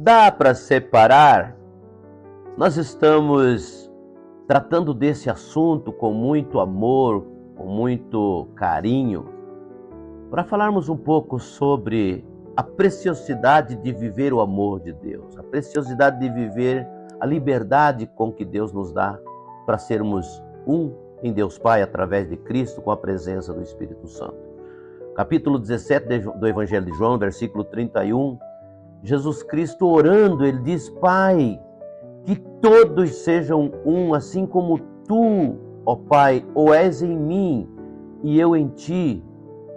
Dá para separar? Nós estamos tratando desse assunto com muito amor, com muito carinho, para falarmos um pouco sobre a preciosidade de viver o amor de Deus, a preciosidade de viver a liberdade com que Deus nos dá para sermos um em Deus Pai através de Cristo com a presença do Espírito Santo. Capítulo 17 do Evangelho de João, versículo 31, Jesus Cristo orando, ele diz: Pai, que todos sejam um, assim como tu, ó Pai, o és em mim e eu em ti,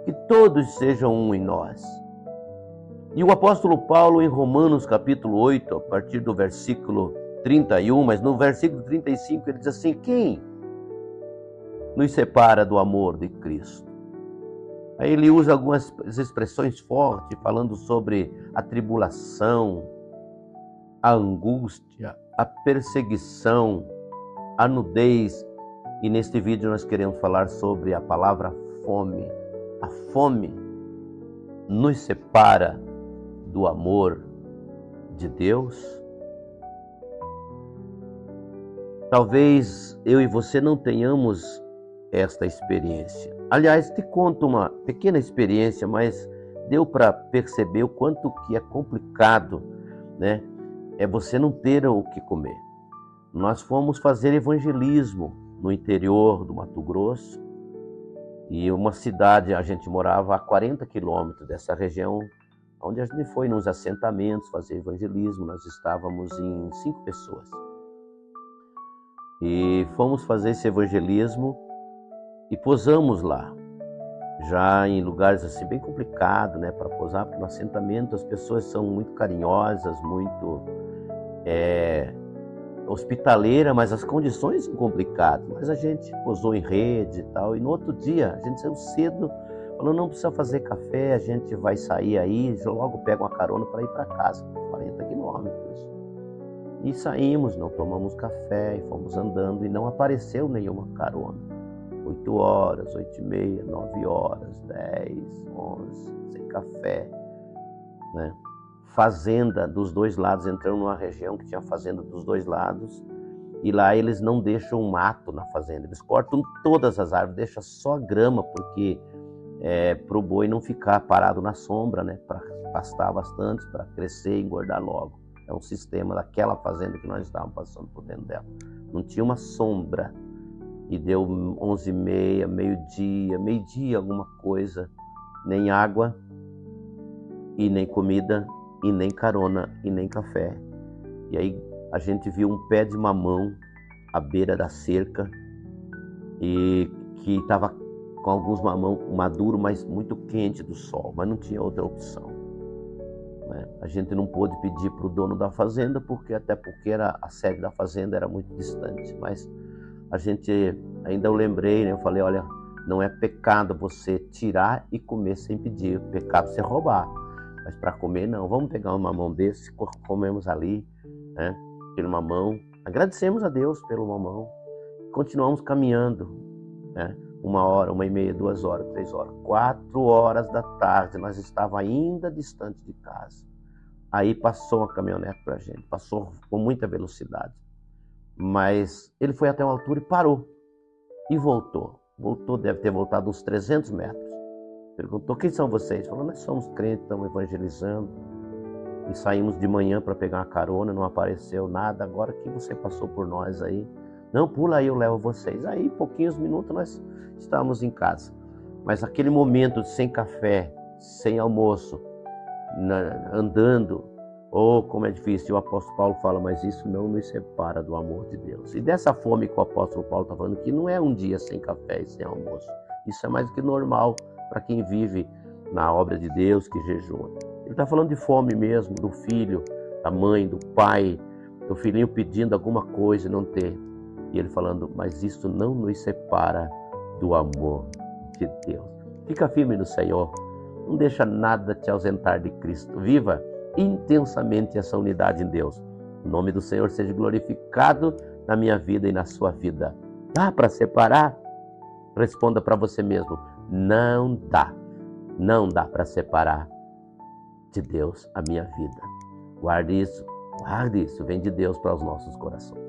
que todos sejam um em nós. E o apóstolo Paulo, em Romanos capítulo 8, a partir do versículo 31, mas no versículo 35 ele diz assim: quem nos separa do amor de Cristo? Aí ele usa algumas expressões fortes, falando sobre a tribulação, a angústia, a perseguição, a nudez. E neste vídeo nós queremos falar sobre a palavra fome. A fome nos separa do amor de Deus? Talvez eu e você não tenhamos esta experiência. Aliás, te conto uma pequena experiência, mas deu para perceber o quanto que é complicado, né? É você não ter o que comer. Nós fomos fazer evangelismo no interior do Mato Grosso e uma cidade, a gente morava a 40 quilômetros dessa região, onde a gente foi nos assentamentos fazer evangelismo. Nós estávamos em 5 pessoas e fomos fazer esse evangelismo e posamos lá, já em lugares assim bem complicados, né, para posar, porque no assentamento as pessoas são muito carinhosas, muito hospitaleiras, mas as condições são complicadas. Mas a gente posou em rede e tal, e no outro dia a gente saiu cedo, falou: não precisa fazer café, a gente vai sair aí, logo pega uma carona para ir para casa, 40 quilômetros. E saímos, não tomamos café, e fomos andando e não apareceu nenhuma carona. 8 horas, 8h30, 9 horas, 10, 11, sem café, né? Fazenda dos dois lados, entramos numa região que tinha fazenda dos dois lados, e lá eles não deixam mato na fazenda, eles cortam todas as árvores, deixam só grama, porque para o boi não ficar parado na sombra, né? Para pastar bastante, para crescer e engordar logo. É um sistema daquela fazenda que nós estávamos passando por dentro dela. Não tinha uma sombra. E deu 11h30, meio-dia, alguma coisa. Nem água, e nem comida, e nem carona, e nem café. E aí a gente viu um pé de mamão à beira da cerca, e que estava com alguns mamão maduro, mas muito quente do sol, mas não tinha outra opção, né? A gente não pôde pedir para o dono da fazenda, até porque a sede da fazenda era muito distante, mas a gente, ainda eu lembrei, né? Eu falei: olha, não é pecado você tirar e comer sem pedir, pecado você roubar, mas para comer não. Vamos pegar um mamão desse, comemos ali, né? Aquele mamão, agradecemos a Deus pelo mamão, continuamos caminhando, né? 1 hora, 1h30, 2 horas, 3 horas, 4 horas da tarde, nós estávamos ainda distante de casa. Aí passou uma caminhonete para a gente, passou com muita velocidade. Mas ele foi até uma altura e parou. E voltou. Deve ter voltado uns 300 metros. Perguntou: quem são vocês? Falou: nós somos crentes, estamos evangelizando. E saímos de manhã para pegar uma carona, não apareceu nada. Agora que você passou por nós aí. Não, pula aí, eu levo vocês. Aí, pouquinhos minutos, nós estávamos em casa. Mas aquele momento sem café, sem almoço, andando, como é difícil. O apóstolo Paulo fala: mas isso não nos separa do amor de Deus. E dessa fome que o apóstolo Paulo está falando, que não é um dia sem café e sem almoço. Isso é mais do que normal para quem vive na obra de Deus, que jejua. Ele está falando de fome mesmo, do filho, da mãe, do pai, do filhinho pedindo alguma coisa e não ter. E ele falando: mas isso não nos separa do amor de Deus. Fica firme no Senhor. Não deixa nada te ausentar de Cristo. Viva intensamente essa unidade em Deus. O nome do Senhor seja glorificado na minha vida e na sua vida. Dá para separar? Responda para você mesmo: não dá. Não dá para separar de Deus a minha vida. Guarde isso, vem de Deus para os nossos corações.